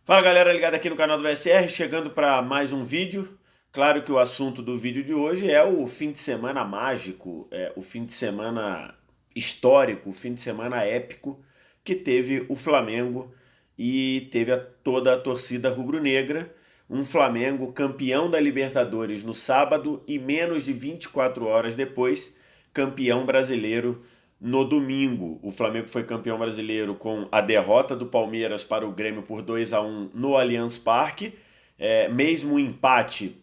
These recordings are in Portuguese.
Fala galera ligada aqui no canal do VSR, chegando para mais um vídeo. Claro que o assunto do vídeo de hoje é o fim de semana mágico, o fim de semana histórico, o fim de semana épico que teve o Flamengo e teve toda a torcida rubro-negra. Um Flamengo campeão da Libertadores no sábado e menos de 24 horas depois, campeão brasileiro no domingo. O Flamengo foi campeão brasileiro com a derrota do Palmeiras para o Grêmio por 2-1 no Allianz Parque. Mesmo o empate,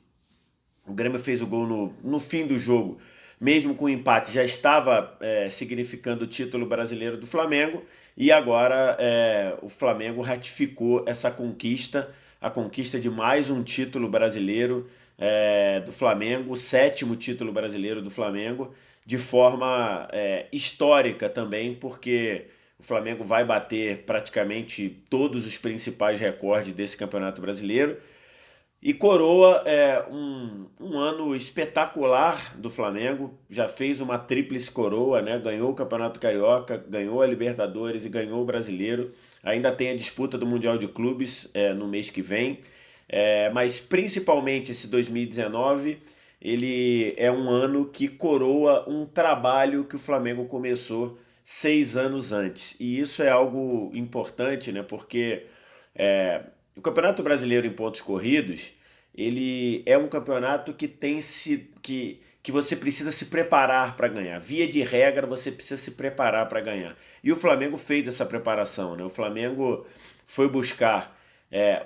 o Grêmio fez o gol no fim do jogo. Mesmo com o empate, já estava significando o título brasileiro do Flamengo. E agora o Flamengo ratificou essa conquista, a conquista de mais um título brasileiro do Flamengo, o sétimo título brasileiro do Flamengo, de forma histórica também, porque o Flamengo vai bater praticamente todos os principais recordes desse Campeonato Brasileiro e coroa um ano espetacular do Flamengo. Já fez uma tríplice coroa, né? Ganhou o Campeonato Carioca, ganhou a Libertadores e ganhou o Brasileiro. Ainda tem a disputa do Mundial de Clubes no mês que vem. Mas principalmente esse 2019, ele é um ano que coroa um trabalho que o Flamengo começou 6 anos antes. E isso é algo importante, né? Porque o Campeonato Brasileiro em pontos corridos, ele é um campeonato que que você precisa se preparar para ganhar. Via de regra, você precisa se preparar para ganhar. E o Flamengo fez essa preparação, né? O Flamengo foi buscar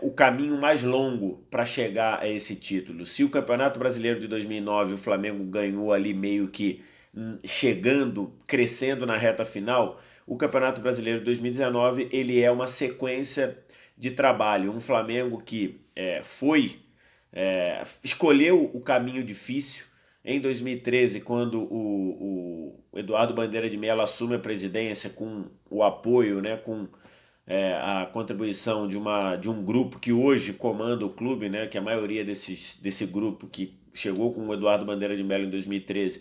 o caminho mais longo para chegar a esse título. Se o Campeonato Brasileiro de 2009 o Flamengo ganhou ali meio que chegando, crescendo na reta final, o Campeonato Brasileiro de 2019 ele é uma sequência de trabalho. Um Flamengo que escolheu o caminho difícil. Em 2013, quando o Eduardo Bandeira de Mello assume a presidência com o apoio, né, com a contribuição de um grupo que hoje comanda o clube, né, que a maioria desse grupo que chegou com o Eduardo Bandeira de Mello em 2013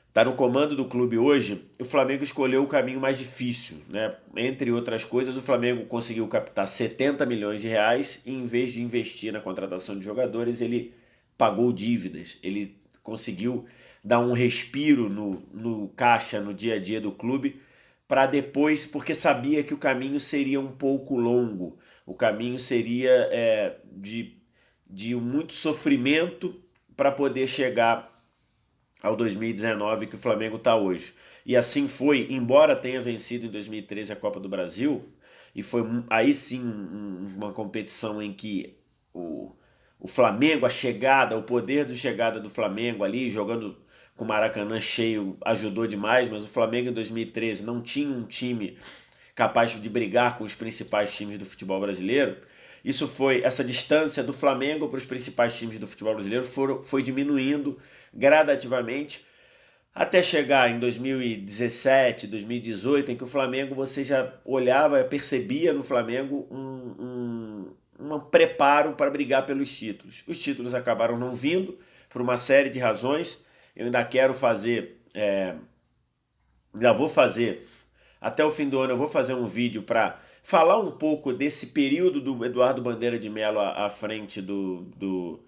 está no comando do clube hoje. O Flamengo escolheu o caminho mais difícil, né? Entre outras coisas, o Flamengo conseguiu captar 70 milhões de reais e, em vez de investir na contratação de jogadores, ele pagou dívidas. Ele conseguiu dar um respiro no caixa, no dia a dia do clube, para depois, porque sabia que o caminho seria um pouco longo, o caminho seria de muito sofrimento para poder chegar ao 2019 que o Flamengo está hoje. E assim foi, embora tenha vencido em 2013 a Copa do Brasil, e foi aí sim uma competição em que o Flamengo, a chegada, o poder de chegada do Flamengo ali, jogando com o Maracanã cheio, ajudou demais, mas o Flamengo em 2013 não tinha um time capaz de brigar com os principais times do futebol brasileiro. Essa distância do Flamengo para os principais times do futebol brasileiro foi diminuindo gradativamente até chegar em 2017, 2018, em que o Flamengo, você já olhava, percebia no Flamengo um preparo para brigar pelos títulos. Os títulos acabaram não vindo por uma série de razões. Eu ainda quero fazer, ainda vou fazer, até o fim do ano eu vou fazer um vídeo para falar um pouco desse período do Eduardo Bandeira de Mello à frente do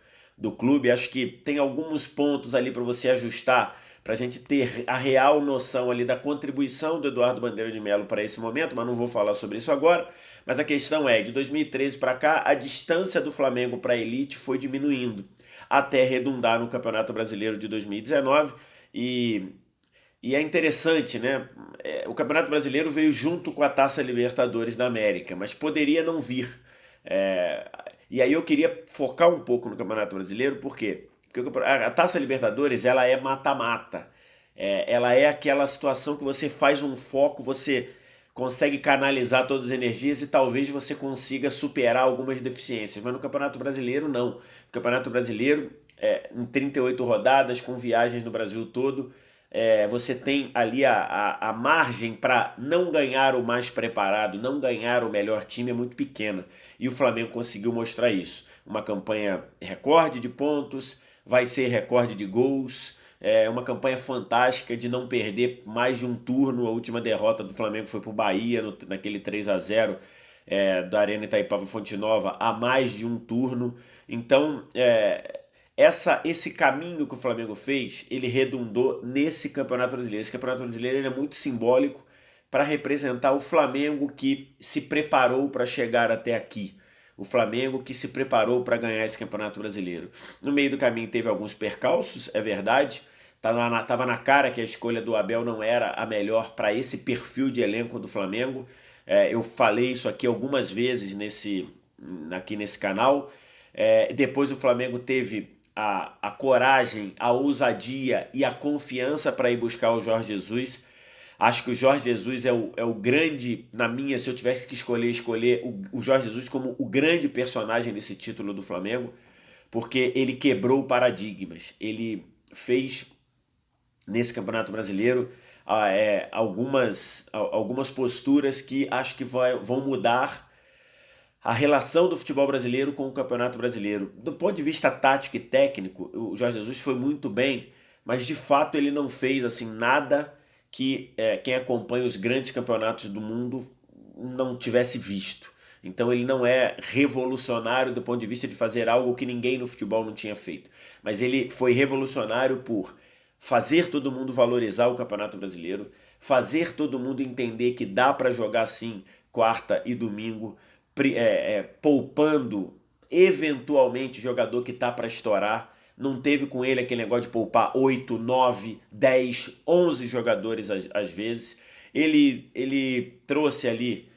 clube. Acho que tem alguns pontos ali para você ajustar, para a gente ter a real noção ali da contribuição do Eduardo Bandeira de Mello para esse momento, mas não vou falar sobre isso agora. Mas a questão de 2013 para cá, a distância do Flamengo para a elite foi diminuindo, até redundar no Campeonato Brasileiro de 2019. E é interessante, né? O Campeonato Brasileiro veio junto com a Taça Libertadores da América, mas poderia não vir. E aí eu queria focar um pouco no Campeonato Brasileiro, por quê? Porque a Taça Libertadores, ela é mata-mata. Ela é aquela situação que você faz um foco, você consegue canalizar todas as energias e talvez você consiga superar algumas deficiências. Mas no Campeonato Brasileiro, não. No Campeonato Brasileiro, em 38 rodadas, com viagens no Brasil todo, você tem ali a margem para não ganhar o mais preparado, não ganhar o melhor time é muito pequena. E o Flamengo conseguiu mostrar isso. Uma campanha recorde de pontos, vai ser recorde de gols, uma campanha fantástica de não perder mais de um turno. A última derrota do Flamengo foi para o Bahia, naquele 3-0 da Arena Itaipava Fonte Nova há mais de um turno. Então, esse caminho que o Flamengo fez, ele redundou nesse Campeonato Brasileiro. Esse Campeonato Brasileiro ele é muito simbólico para representar o Flamengo que se preparou para chegar até aqui. O Flamengo que se preparou para ganhar esse Campeonato Brasileiro. No meio do caminho teve alguns percalços, é verdade. Tava na cara que a escolha do Abel não era a melhor para esse perfil de elenco do Flamengo. Eu falei isso aqui algumas vezes aqui nesse canal. Depois o Flamengo teve a coragem, a ousadia e a confiança para ir buscar o Jorge Jesus. Acho que o Jorge Jesus é o grande, se eu tivesse que escolher o Jorge Jesus como o grande personagem desse título do Flamengo, porque ele quebrou paradigmas. Ele fez nesse Campeonato Brasileiro algumas posturas que acho que vão mudar a relação do futebol brasileiro com o Campeonato Brasileiro. Do ponto de vista tático e técnico, o Jorge Jesus foi muito bem, mas de fato ele não fez assim nada que quem acompanha os grandes campeonatos do mundo não tivesse visto. Então ele não é revolucionário do ponto de vista de fazer algo que ninguém no futebol não tinha feito. Mas ele foi revolucionário por fazer todo mundo valorizar o Campeonato Brasileiro, fazer todo mundo entender que dá para jogar sim quarta e domingo, poupando eventualmente jogador que tá para estourar. Não teve com ele aquele negócio de poupar 8, 9, 10, 11 jogadores às vezes. Ele trouxe ali,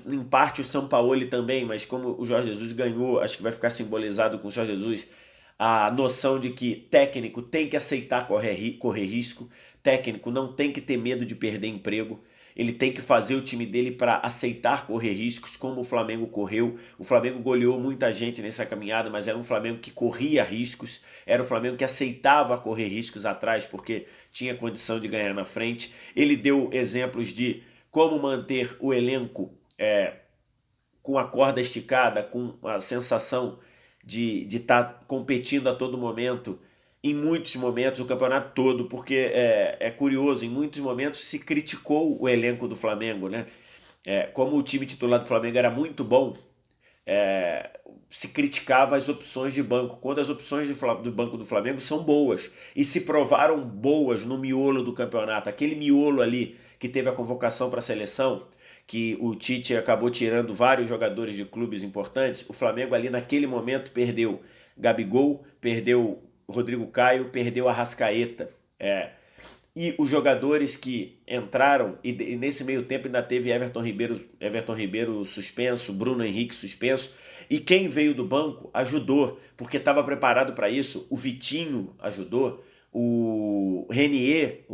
em parte o Sampaoli também, mas como o Jorge Jesus ganhou, acho que vai ficar simbolizado com o Jorge Jesus, a noção de que técnico tem que aceitar correr risco, técnico não tem que ter medo de perder emprego, ele tem que fazer o time dele para aceitar correr riscos, como o Flamengo correu. O Flamengo goleou muita gente nessa caminhada, mas era um Flamengo que corria riscos, era um Flamengo que aceitava correr riscos atrás, porque tinha condição de ganhar na frente. Ele deu exemplos de como manter o elenco com a corda esticada, com a sensação de estar competindo a todo momento, em muitos momentos, o campeonato todo, porque é curioso, em muitos momentos se criticou o elenco do Flamengo, né? Como o time titular do Flamengo era muito bom, se criticava as opções de banco, quando as opções do banco do Flamengo são boas, e se provaram boas no miolo do campeonato, aquele miolo ali que teve a convocação para a seleção, que o Tite acabou tirando vários jogadores de clubes importantes, o Flamengo ali naquele momento perdeu Gabigol, perdeu Rodrigo Caio, perdeu Arrascaeta. E os jogadores que entraram, e nesse meio tempo ainda teve Everton Ribeiro suspenso, Bruno Henrique suspenso, e quem veio do banco ajudou, porque estava preparado para isso. O Vitinho ajudou, o Renier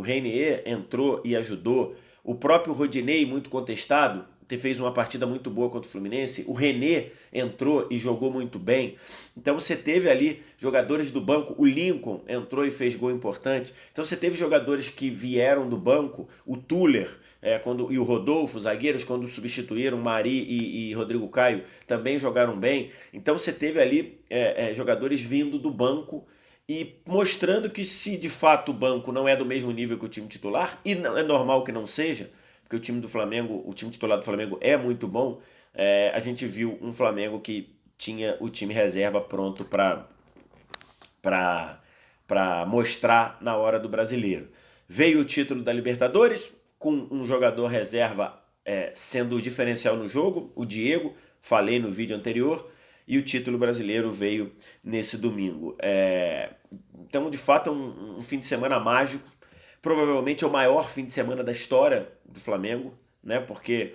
entrou e ajudou, o próprio Rodinei, muito contestado, fez uma partida muito boa contra o Fluminense. O René entrou e jogou muito bem. Então você teve ali jogadores do banco. O Lincoln entrou e fez gol importante. Então você teve jogadores que vieram do banco. O Tuller e o Rodolfo, zagueiros, quando substituíram Mari e Rodrigo Caio, também jogaram bem. Então você teve ali jogadores vindo do banco e mostrando que se de fato o banco não é do mesmo nível que o time titular, e não, é normal que não seja, porque o time titular do Flamengo é muito bom, a gente viu um Flamengo que tinha o time reserva pronto para mostrar na hora do Brasileiro. Veio o título da Libertadores, com um jogador reserva sendo o diferencial no jogo, o Diego, falei no vídeo anterior, e o título brasileiro veio nesse domingo. Então, de fato, é um fim de semana mágico. Provavelmente é o maior fim de semana da história do Flamengo, né? Porque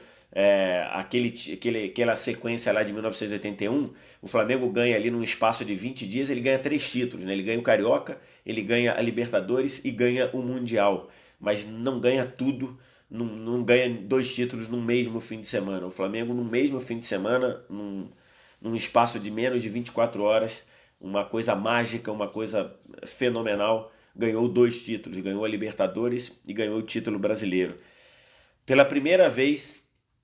aquela sequência lá de 1981, o Flamengo ganha ali num espaço de 20 dias, ele ganha 3 títulos, né? Ele ganha o Carioca, ele ganha a Libertadores e ganha o Mundial, mas não ganha tudo, não ganha 2 títulos no mesmo fim de semana. O Flamengo no mesmo fim de semana, num espaço de menos de 24 horas, uma coisa mágica, uma coisa fenomenal, ganhou 2 títulos, ganhou a Libertadores e ganhou o título brasileiro. Pela primeira vez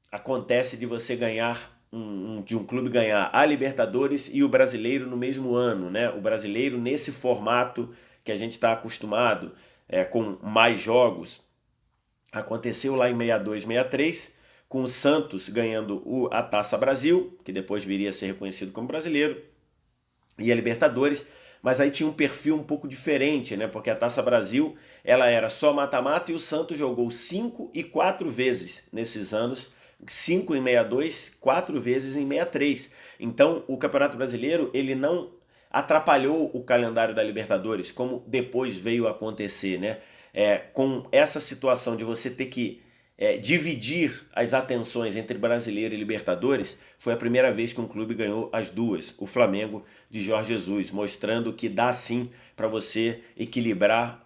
acontece de você ganhar, de um clube ganhar a Libertadores e o Brasileiro no mesmo ano, né? O Brasileiro nesse formato que a gente está acostumado, com mais jogos, aconteceu lá em 62, 63, com o Santos ganhando a Taça Brasil, que depois viria a ser reconhecido como brasileiro, e a Libertadores, mas aí tinha um perfil um pouco diferente, né? Porque a Taça Brasil, ela era só mata-mata e o Santos jogou 5 e 4 vezes nesses anos, 5 em 62, 4 vezes em 63. Então, o Campeonato Brasileiro, ele não atrapalhou o calendário da Libertadores, como depois veio a acontecer, né? Com essa situação de você ter que dividir as atenções entre Brasileiro e Libertadores, foi a primeira vez que um clube ganhou as duas, o Flamengo de Jorge Jesus, mostrando que dá sim para você equilibrar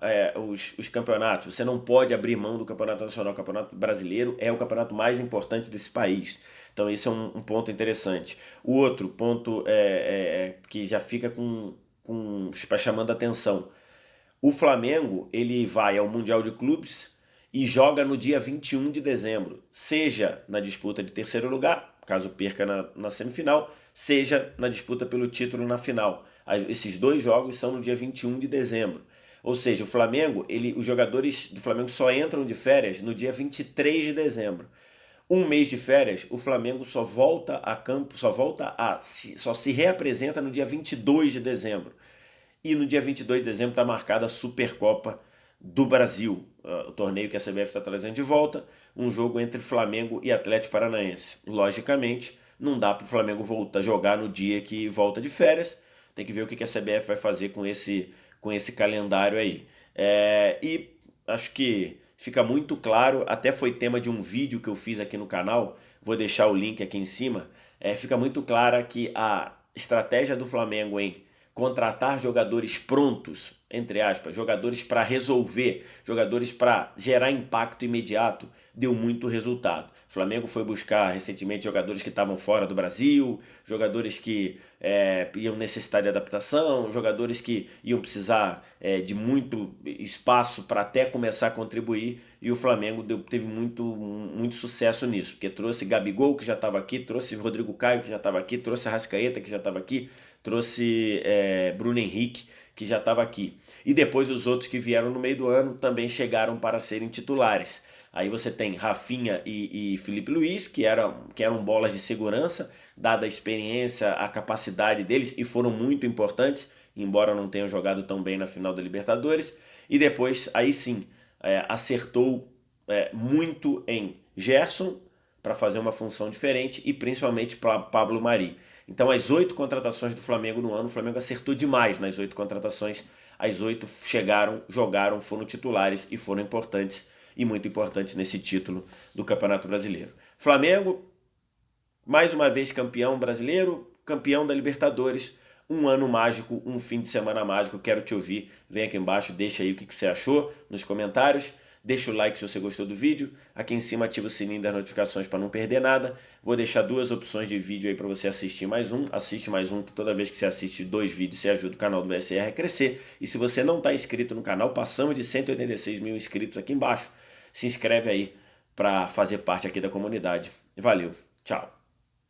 os campeonatos. Você não pode abrir mão do Campeonato Nacional. O Campeonato Brasileiro é o campeonato mais importante desse país. Então esse é um ponto interessante. O outro ponto que já fica chamando a atenção. O Flamengo, ele vai ao Mundial de Clubes e joga no dia 21 de dezembro, seja na disputa de terceiro lugar, caso perca na semifinal, seja na disputa pelo título na final. Esses dois jogos são no dia 21 de dezembro. Ou seja, o Flamengo, os jogadores do Flamengo só entram de férias no dia 23 de dezembro. Um mês de férias, o Flamengo só volta a campo, só se reapresenta no dia 22 de dezembro. E no dia 22 de dezembro está marcada a Supercopa do Brasil, o torneio que a CBF está trazendo de volta, um jogo entre Flamengo e Atlético Paranaense. Logicamente, não dá para o Flamengo voltar a jogar no dia que volta de férias, tem que ver o que a CBF vai fazer com esse calendário aí. E acho que fica muito claro, até foi tema de um vídeo que eu fiz aqui no canal, vou deixar o link aqui em cima, fica muito clara que a estratégia do Flamengo em contratar jogadores prontos, entre aspas, jogadores para resolver, jogadores para gerar impacto imediato, deu muito resultado. O Flamengo foi buscar recentemente jogadores que estavam fora do Brasil, jogadores que iam necessitar de adaptação, jogadores que iam precisar de muito espaço para até começar a contribuir, e o Flamengo teve muito sucesso nisso, porque trouxe Gabigol, que já estava aqui, trouxe Rodrigo Caio, que já estava aqui, trouxe Arrascaeta, que já estava aqui, trouxe Bruno Henrique, que já estava aqui. E depois os outros que vieram no meio do ano também chegaram para serem titulares. Aí você tem Rafinha e Felipe Luiz, que eram bolas de segurança, dada a experiência, a capacidade deles, e foram muito importantes, embora não tenham jogado tão bem na final da Libertadores. E depois, aí sim, acertou muito em Gerson, para fazer uma função diferente, e principalmente para Pablo Mari. Então, as 8 contratações do Flamengo no ano, o Flamengo acertou demais nas 8 contratações. As 8 chegaram, jogaram, foram titulares e foram importantes, e muito importantes nesse título do Campeonato Brasileiro. Flamengo, mais uma vez campeão brasileiro, campeão da Libertadores, um ano mágico, um fim de semana mágico. Quero te ouvir, vem aqui embaixo, deixa aí o que você achou nos comentários. Deixa o like se você gostou do vídeo. Aqui em cima ativa o sininho das notificações para não perder nada. Vou deixar 2 opções de vídeo aí para você assistir mais um. Assiste mais um, que toda vez que você assiste 2 vídeos, você ajuda o canal do VSR a crescer. E se você não está inscrito no canal, passamos de 186 mil inscritos aqui embaixo. Se inscreve aí para fazer parte aqui da comunidade. Valeu, tchau.